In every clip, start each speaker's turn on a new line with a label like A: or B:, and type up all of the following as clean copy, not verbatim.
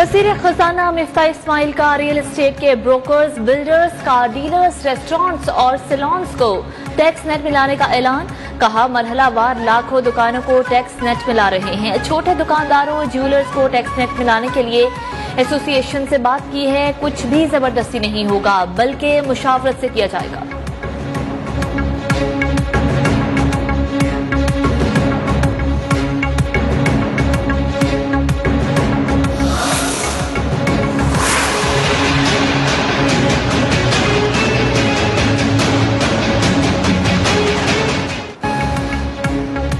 A: वज़ीर खजाना मिफ्ताह इस्माइल का रियल एस्टेट के brokers, builders, car dealers, restaurants और सैलून्स को टैक्स नेट मिलाने का ऐलान। कहा, मरहलावार लाखों दुकानों को टैक्स नेट मिला रहे हैं। छोटे दुकानदारों, ज्वेलर्स को टैक्स नेट मिलाने के लिए एसोसिएशन से बात की है। कुछ भी जबरदस्ती नहीं होगा, बल्कि मुशावरत से किया जाएगा।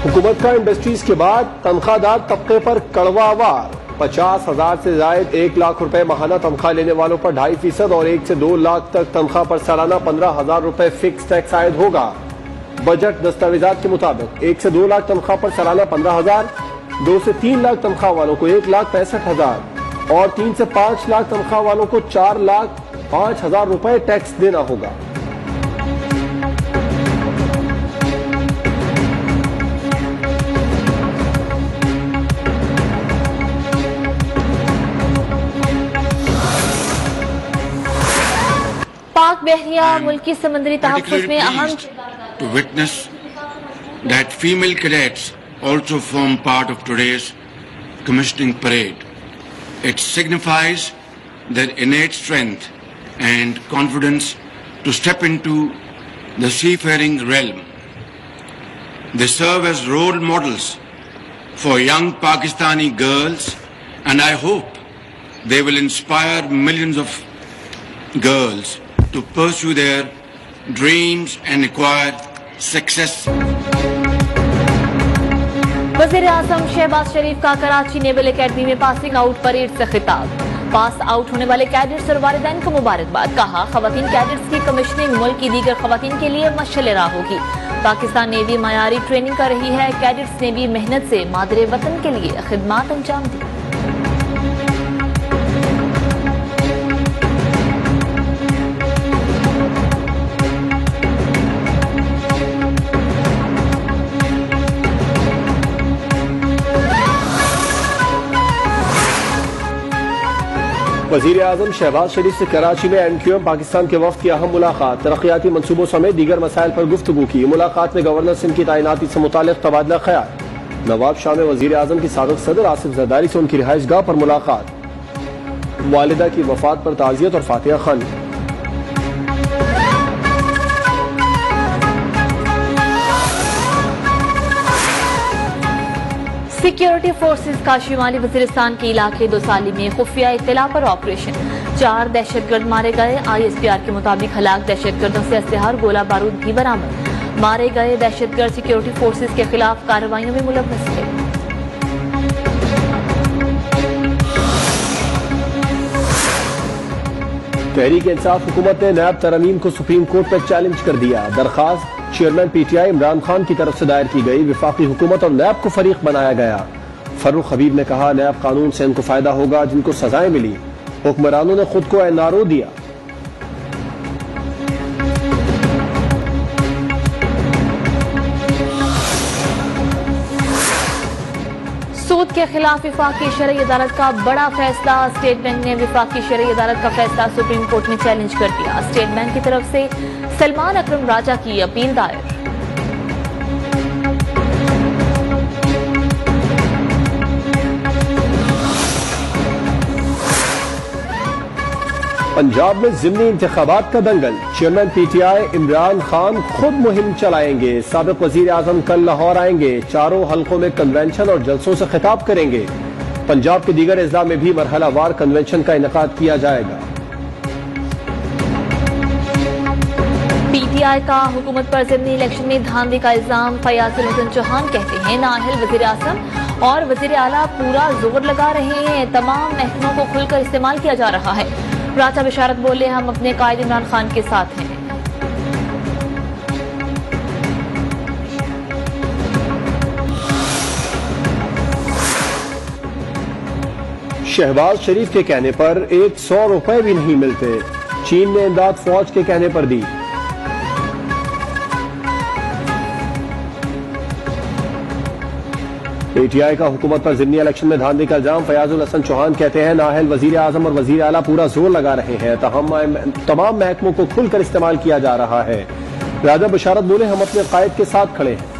B: हुकूमत का इंडस्ट्रीज के बाद तनख्वाहदार तबके पर कड़वा वार। 50,000 से जायद 1 लाख रुपए माहाना तनख्वाह लेने वालों पर 2.5% और 1 से 2 लाख तक तनख्वाह पर सालाना 15,000 रुपए फिक्स टैक्स आयद होगा। बजट दस्तावेजात के मुताबिक 1 से 2 लाख तनख्वाह पर सालाना 15,000, 2 से 3 लाख तनख्वाह वालों को 1,65,000 और 3 से 5 लाख तनख्वाह वालों को 4,05,000 रुपए टैक्स देना होगा।
A: पाक बहरिया मुल्की समुद्री तहफ़्फ़ुज़ में अहम
C: to witness that female cadets also form part of today's commissioning parade. It signifies their innate strength and confidence to step into the seafaring realm. They serve as role models for young Pakistani girls, and I hope they will inspire millions of girls to pursue their dreams and acquire success.
A: वज़ीर आज़म शहबाज शरीफ का Karachi naval academy में passing out parade से खिताब। Pass out होने वाले cadets और वालिदैन को मुबारकबाद। कहा, खवातीन कैडेट्स की कमिश्निंग मुल्क की दीगर खवातीन के लिए मशाल राह होगी। पाकिस्तान नेवी मयारी ट्रेनिंग कर रही है। कैडेट्स ने भी मेहनत से मादरे वतन के लिए खिदमात अंजाम दी।
B: वज़ीर आज़म शहबाज शरीफ से कराची में NQM पाकिस्तान के वफ्द की अहम मुलाकात। तरक्याती मंसूबों समेत दीगर मसाइल पर गुफ्तगू की। मुलाकात में गवर्नर सिंध की तैनाती से मुताल्लिक़ तबादला ख्याल। नवाब शाह में वज़ीर आज़म की साबिक़ सदर आसिफ ज़रदारी से उनकी रिहाइश गाह पर मुलाकात। वालिदा की वफात पर ताज़ियत और फातिहा ख़ानी।
A: सिक्योरिटी फोर्सेज का शिमाली वजीरिस्तान के इलाके दोसाली में खुफिया इत्तला पर ऑपरेशन। 4 दहशतगर्द मारे गए। ISPR के मुताबिक हलाक दहशतगर्दों से असलहा और गोला बारूद भी बरामद। मारे गए दहशतगर्द सिक्योरिटी फोर्सेज के खिलाफ कार्रवाइयों में मुलव्वस थे।
B: तहरीक इंसाफ हुकूमत ने नैब तरमीम को सुप्रीम कोर्ट पर चैलेंज कर दिया। दरखास्त चेयरमैन PTI इमरान खान की तरफ से दायर की गई। विफाकी हुकूमत और नैब को फरीक बनाया गया। फरूख हबीब ने कहा, नैब कानून से उनको फायदा होगा जिनको सजाएं मिली। हुक्मरानों ने खुद को NRO दिया।
A: सूद के खिलाफ विफाकी शरई अदालत का बड़ा फैसला। स्टेट बैंक ने विफाकी शरई अदालत का फैसला सुप्रीम कोर्ट में चैलेंज कर दिया। स्टेट बैंक की तरफ से सलमान अकरम राजा की अपील दायर।
B: पंजाब में ज़िमनी इंतखाबात का दंगल। चेयरमैन PTI इमरान खान खुद मुहिम चलाएंगे। साबिक वज़ीर आज़म कल लाहौर आएंगे। 4 हल्कों में कन्वेंशन और जलसों से खिताब करेंगे। पंजाब के दीगर अजला में भी मरहलावार कन्वेंशन का इनेकाद किया जाएगा।
A: PTI का हुकूमत पर ज़िमनी इलेक्शन में धांधली का इल्जाम। फयाजुल हसन चौहान कहते हैं, नाअहल वज़ीर आज़म और वज़ीर आला पूरा जोर लगा रहे हैं। तमाम महकमों को खुलकर इस्तेमाल किया जा रहा है। राजा बिशारत बोले, हम अपने कायद इमरान खान के साथ हैं।
B: शहबाज शरीफ के कहने पर 100 रुपए भी नहीं मिलते। चीन ने इमदाद फौज के कहने पर दी। पीटीआई का हुकूमत पर ज़िमनी इलेक्शन में धांधली का इल्जाम। फयाजुल हसन चौहान कहते हैं नाअहल वजीर आजम और वजीर आला पूरा जोर लगा रहे हैं, तमाम महकमों को खुलकर इस्तेमाल किया जा रहा है। राजा बशारत बोले हम अपने कायद के साथ खड़े हैं।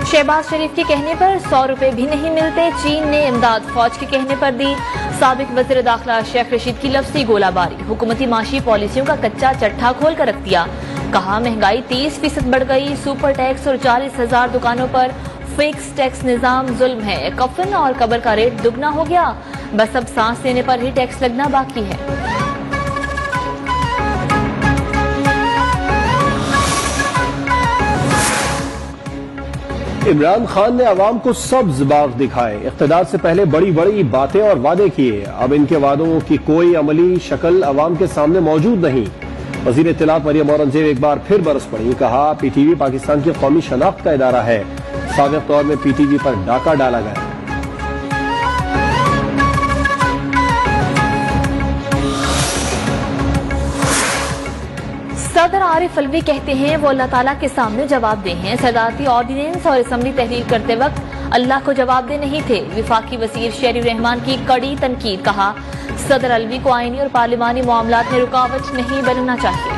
A: शहबाज शरीफ के कहने पर 100 रुपए भी नहीं मिलते, चीन ने इमदाद फौज के कहने पर दी। साबिक वज़ीर दाखिला शेख रशीद की लफ्ज़ी गोलाबारी। हुकूमती माशी पॉलिसियों का कच्चा चट्ठा खोल कर रख दिया। कहा महंगाई 30% बढ़ गई, सुपर टैक्स और 40,000 दुकानों पर फिक्स टैक्स निजाम जुल्म है। कफन और कब्र का रेट दुगना हो गया, बस अब सांस लेने पर ही टैक्स लगना बाकी है।
B: इमरान खान ने अवाम को सब्ज बाग दिखाए, इख्तिदार से पहले बड़ी बड़ी बातें और वादे किए, अब इनके वादों की कोई अमली शक्ल अवाम के सामने मौजूद नहीं। वजीर इत्तलात मरियम औरंगजेब एक बार फिर बरस पड़ी। कहा पीटीवी पाकिस्तान की कौमी शनाख्त का इदारा है, साबिक तौर में पीटीवी पर डाका डाला गया।
A: सदर आरिफ अलवी कहते हैं वो अल्लाह ताला के सामने जवाबदेह हैं। सदारती ऑर्डिनेंस और असम्बली तहरीर करते वक्त अल्लाह को जवाबदेह नहीं थे। विफाकी वजीर शहरी रहमान की कड़ी तनकीद। कहा सदर अलवी को आईनी और पार्लिमानी मामलात में रुकावट नहीं बनना चाहिए।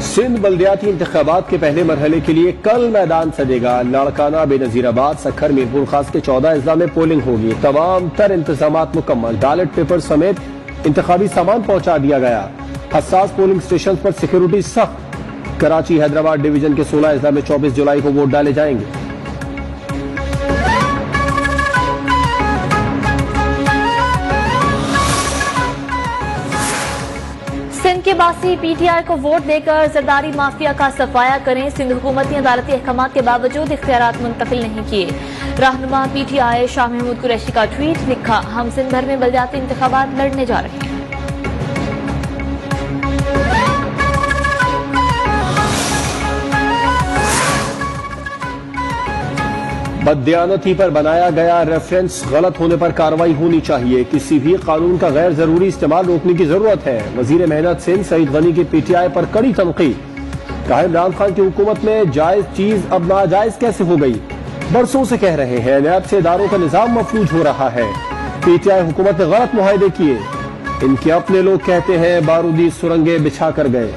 B: सिंध बल्दियाती इंतखाबात के पहले मरहले के लिए कल मैदान सजेगा। लाड़काना, बेनजीराबाद, सखर, मीरपुर खास के 14 अजला में पोलिंग होगी। तमाम तर इंतजामात मुकम्मल, बैलेट पेपर समेत इंतखाबी सामान पहुंचा दिया गया। हसास पोलिंग स्टेशन पर सिक्योरिटी सख्त। कराची हैदराबाद डिवीजन के 16 अजला में 24 जुलाई को वोट डाले जाएंगे।
A: सिंध के बासी पीटीआई को वोट देकर जरदारी माफिया का सफाया करें। सिंध हुकूमत ने अदालती अहकामात के बावजूद इख्तियारात मुंतकिल नहीं किए। रहनुमा पीटीआई शाह महमूद कुरैशी का ट्वीट। लिखा हम सिंध भर में बल्दियाती इंतखाबात लड़ने जा रहे हैं।
B: बददियानती पर बनाया गया रेफरेंस गलत होने पर कार्रवाई होनी चाहिए। किसी भी कानून का गैर जरूरी इस्तेमाल रोकने की जरूरत है। वजीर मेहनत सिंध सईद गनी की पीटीआई पर कड़ी तनकीद। कहा इमरान खान की हुकूमत में जायज चीज अब नाजायज कैसे हो गई। बरसों से कह रहे हैं नैब से इदारों का निजाम मफलूज हो रहा है। पीटीआई हुकूमत ने गलत मुआहदे किए। इनके अपने लोग कहते हैं बारूदी सुरंगे बिछा कर गए।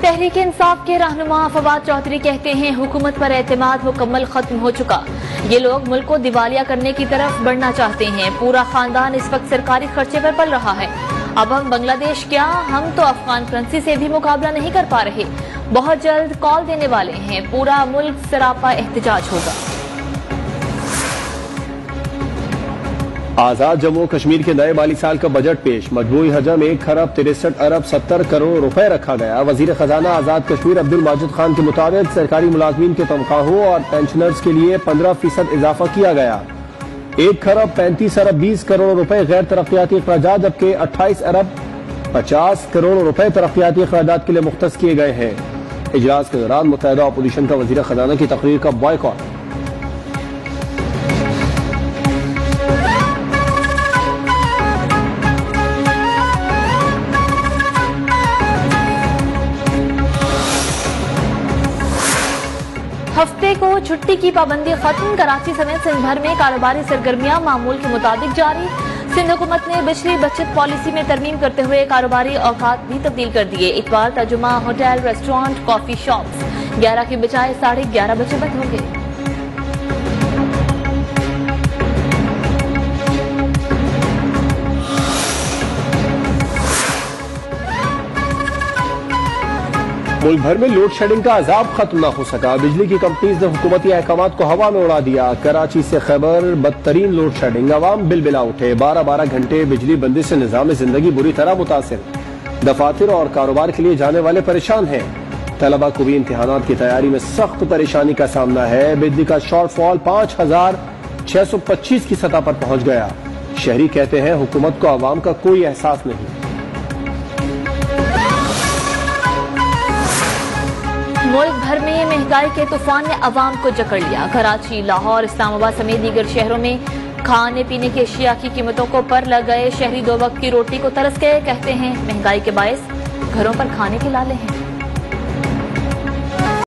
A: तहरीक इंसाफ के रहनुमा फवाद चौधरी कहते हैं हुकूमत पर एतमाद मुकम्मल खत्म हो चुका। ये लोग मुल्क को दिवालिया करने की तरफ बढ़ना चाहते हैं। पूरा खानदान इस वक्त सरकारी खर्चे पर पल रहा है। अब हम बांग्लादेश क्या, हम तो अफगान करेंसी से भी मुकाबला नहीं कर पा रहे। बहुत जल्द कॉल देने वाले हैं। पूरा मुल्क सरापा एहतजाज होगा।
B: आजाद जम्मू कश्मीर के नए माली साल का बजट पेश। मजमूई हजम 1,63,70 करोड़ रुपए रखा गया। वजीर खजाना आजाद कश्मीर अब्दुल माजिद खान के मुताबिक सरकारी मुलाजमीन के तनख्वाहों और पेंशनर्स के लिए 15% इजाफा किया गया। 1,35,20 करोड़ रुपए गैर तरक्याती अखराजात, जबकि 28,50 करोड़ रुपए तरक्याती अखराजात के लिए मुख्तस किए गए हैं। इजलास के दौरान मुत्तहिदा अपोजिशन का वजीर खजाना की तकरीर का बॉयकॉट।
A: हफ्ते को छुट्टी की पाबंदी खत्म। कराची समेत सिंध भर में कारोबारी सरगर्मियां मामूल के मुताबिक जारी। सिंध हुकूमत ने बिजली बचत पॉलिसी में तरमीम करते हुए कारोबारी औकात भी तब्दील कर दिए। इतवार तर्जुमा होटल, रेस्टोरेंट, कॉफी शॉप्स 11 की बजाय 11:30 बजे बंद होंगे।
B: मुल्क भर में लोड शेडिंग का अजाब खत्म न हो सका। बिजली की कंपनीज ने हुकूमती अहकामात को हवा में उड़ा दिया। कराची से खैबर बदतरीन लोड शेडिंग, अवाम बिलबिला उठे। 12-12 घंटे बिजली बंदी से निजाम जिंदगी बुरी तरह मुतासिर। दफातर और कारोबार के लिए जाने वाले परेशान हैं। तलबा को भी इम्तिहानात की तैयारी में सख्त परेशानी का सामना है। बिजली का शॉर्टफॉल 5,625 की सतह पर पहुंच गया। शहरी कहते हैं हुकूमत को अवाम का कोई एहसास नहीं।
A: मुल्क भर में महंगाई के तूफान ने अवाम को जकड़ लिया। कराची, लाहौर, इस्लामाबाद समेत दीगर शहरों में खाने पीने की अशिया की कीमतों को पर लग गए। शहरी दो वक्त की रोटी को तरस गए। कहते हैं महंगाई के बायस घरों पर खाने के लाले हैं।